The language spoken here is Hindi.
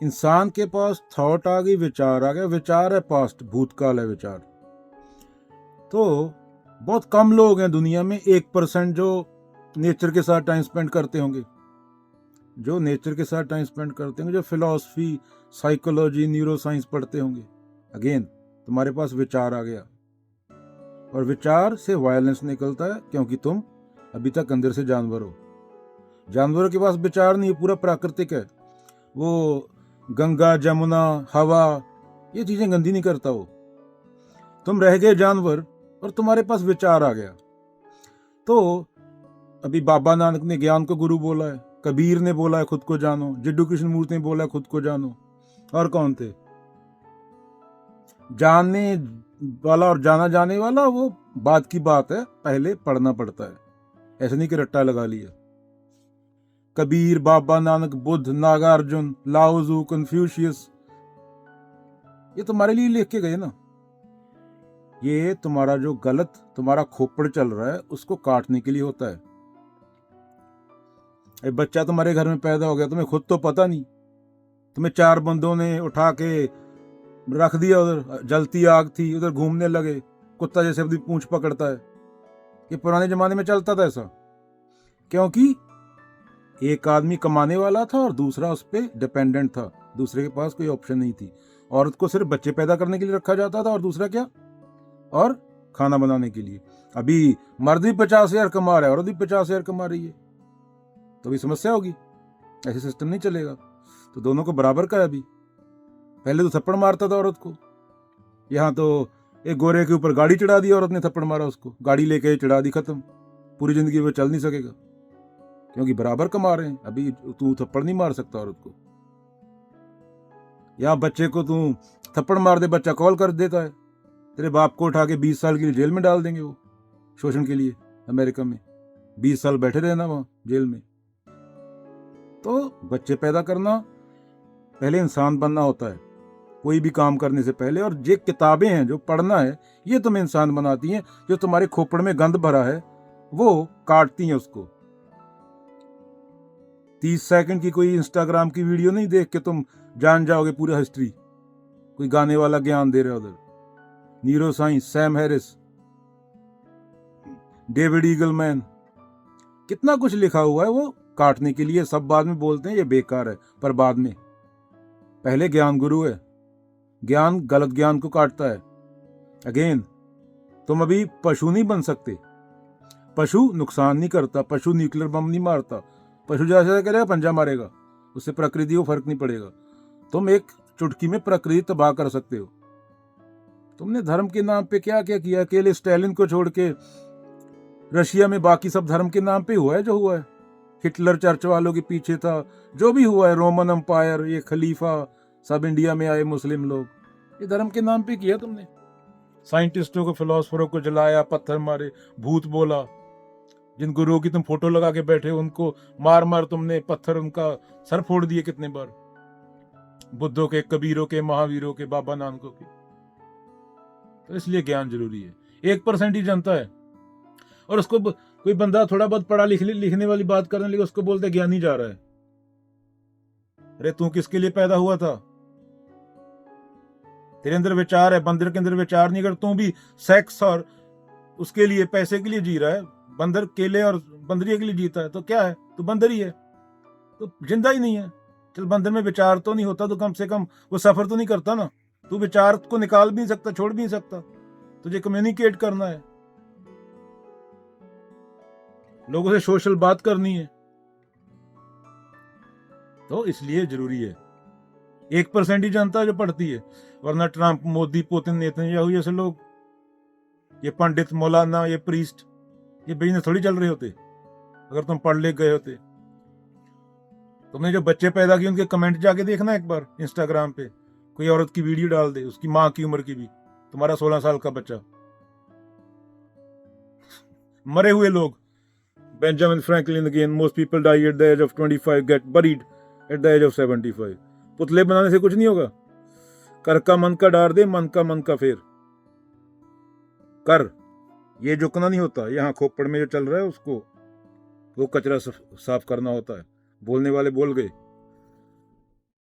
इंसान के पास थॉट आ गई, विचार आ गया। विचार है पास्ट, भूतकाल है विचार। तो बहुत कम लोग हैं दुनिया में, 1% जो नेचर के साथ टाइम स्पेंड करते होंगे, जो नेचर के साथ टाइम स्पेंड करते होंगे, जो फिलॉसफी, साइकोलॉजी, न्यूरो साइंस पढ़ते होंगे। अगेन तुम्हारे पास विचार आ गया, और विचार से वायलेंस निकलता है, क्योंकि तुम अभी तक अंदर से जानवर हो। जानवरों के पास विचार नहीं है, पूरा प्राकृतिक है। वो गंगा, जमुना, हवा, ये चीजें गंदी नहीं करता वो। तुम रह गए जानवर और तुम्हारे पास विचार आ गया। तो अभी बाबा नानक ने ज्ञान को गुरु बोला है, कबीर ने बोला है खुद को जानो, जिड्डू कृष्णमूर्ति ने बोला है खुद को जानो, और कौन थे? जानने वाला और जाना जाने वाला वो बात की बात है, पहले पढ़ना पड़ता है, ऐसे नहीं कि रट्टा लगा लिया। कबीर, बाबा नानक, बुद्ध, नागार्जुन, लाओजू, कन्फ्यूशियस, ये तुम्हारे लिए लिख के गए ना। ये तुम्हारा जो गलत तुम्हारा खोपड़ चल रहा है उसको काटने के लिए होता है। एक बच्चा तुम्हारे घर में पैदा हो गया, तुम्हें खुद तो पता नहीं, तुम्हें 4 बंदों ने उठा के रख दिया उधर, जलती आग थी, उधर घूमने लगे, कुत्ता जैसे अपनी पूंछ पकड़ता है। ये पुराने जमाने में चलता था ऐसा, क्योंकि एक आदमी कमाने वाला था और दूसरा उस पर डिपेंडेंट था, दूसरे के पास कोई ऑप्शन नहीं थी। औरत को सिर्फ बच्चे पैदा करने के लिए रखा जाता था, और दूसरा क्या, और खाना बनाने के लिए। अभी मर्द भी 50,000 कमा रहा है, औरत भी 50,000 कमा रही है, तो भी समस्या होगी, ऐसे सिस्टम नहीं चलेगा। तो दोनों को बराबर का है। अभी पहले तो थप्पड़ मारता था औरत को, यहाँ तो एक गोरे के ऊपर गाड़ी चढ़ा दी, औरत ने थप्पड़ मारा उसको, गाड़ी लेके चढ़ा दी, खत्म, पूरी जिंदगी वो चल नहीं सकेगा, क्योंकि बराबर कमा रहे हैं। अभी तू थप्पड़ नहीं मार सकता औरत को। या बच्चे को तू थप्पड़ मार दे, बच्चा कॉल कर देता है, तेरे बाप को उठा के 20 साल के लिए जेल में डाल देंगे वो, शोषण के लिए। अमेरिका में 20 साल बैठे रहना वहां जेल में। तो बच्चे पैदा करना, पहले इंसान बनना होता है, कोई भी काम करने से पहले। और ये किताबें हैं जो पढ़ना है, ये तुम्हें इंसान बनाती हैं। जो तुम्हारे खोपड़ में गंद भरा है वो काटती हैं उसको। 30 सेकंड की कोई इंस्टाग्राम की वीडियो नहीं देख के तुम जान जाओगे पूरा हिस्ट्री। कोई गाने वाला ज्ञान दे रहा है उधर, neuro science, Sam Harris, David Eagleman, कितना कुछ लिखा हुआ है, वो काटने के लिए। सब बाद में बोलते हैं ये बेकार है, पर बाद में, पहले ज्ञान गुरु है, ज्ञान गलत ज्ञान को काटता है। अगेन तुम अभी पशु नहीं बन सकते। पशु नुकसान नहीं करता, पशु न्यूक्लियर बम नहीं मारता, पशु जैसा करेगा पंजा मारेगा, उससे प्रकृति को फर्क नहीं पड़ेगा। तुम एक चुटकी में प्रकृति तबाह कर सकते हो। तुमने धर्म के नाम पे क्या क्या किया? अकेले स्टालिन को छोड़ के रशिया में बाकी सब धर्म के नाम पे हुआ है जो हुआ है। हिटलर चर्च वालों के पीछे था, जो भी हुआ है, रोमन अंपायर, ये खलीफा, सब इंडिया में आए मुस्लिम लोग, ये धर्म के नाम पे किया तुमने। साइंटिस्टों को, फिलोसफरों को जलाया, पत्थर मारे, भूत बोला। जिन गुरुओं की तुम फोटो लगा के बैठे उनको मार मार तुमने पत्थर, उनका सर फोड़ दिए कितने बार। बुद्धों के, कबीरों के, महावीरों के, बाबा नानकों के। तो इसलिए ज्ञान जरूरी है। 1% ही जनता है, और उसको कोई बंदा थोड़ा बहुत पढ़ा लिखने वाली बात करने लगे, उसको बोलते ज्ञानी जा रहा है। अरे तू किसके लिए पैदा हुआ था? तेरे अंदर विचार है, बंदर के अंदर विचार नहीं। अगर तू भी सेक्स और उसके लिए, पैसे के लिए जी रहा है, बंदर केले और बंदरिया के लिए जीता है, तो क्या है? तू बंदर ही है, तो जिंदा ही नहीं है। चल, बंदर में विचार तो नहीं होता तो कम से कम वो सफर तो नहीं करता ना। तू विचार को निकाल भी नहीं सकता, छोड़ भी नहीं सकता, तुझे कम्युनिकेट करना है, लोगों से सोशल बात करनी है, तो इसलिए जरूरी है। 1% ही जनता जो पढ़ती है, वरना ट्रंप, मोदी, पुतिन, नेतन्याहू जैसे लोग, ये पंडित, मौलाना, ये प्रीस्ट, ये बिजनेस थोड़ी चल रहे होते अगर तुम पढ़ ले गए होते। तुमने जो बच्चे पैदा किए उनके कमेंट जाके देखना एक बार इंस्टाग्राम पे, कोई औरत की वीडियो डाल दे, उसकी माँ की उम्र की भी, तुम्हारा 16 साल का बच्चा। मरे हुए लोग, Benjamin Franklin again, most people die at the age of 25, get buried at the age of 75। पुतले बनाने से कुछ नहीं होगा। कर का मन का डार दे, मन का फेर कर। ये झुकना नहीं होता, यहाँ खोपड़ में जो चल रहा है उसको, वो कचरा साफ करना होता है। बोलने वाले बोल गए।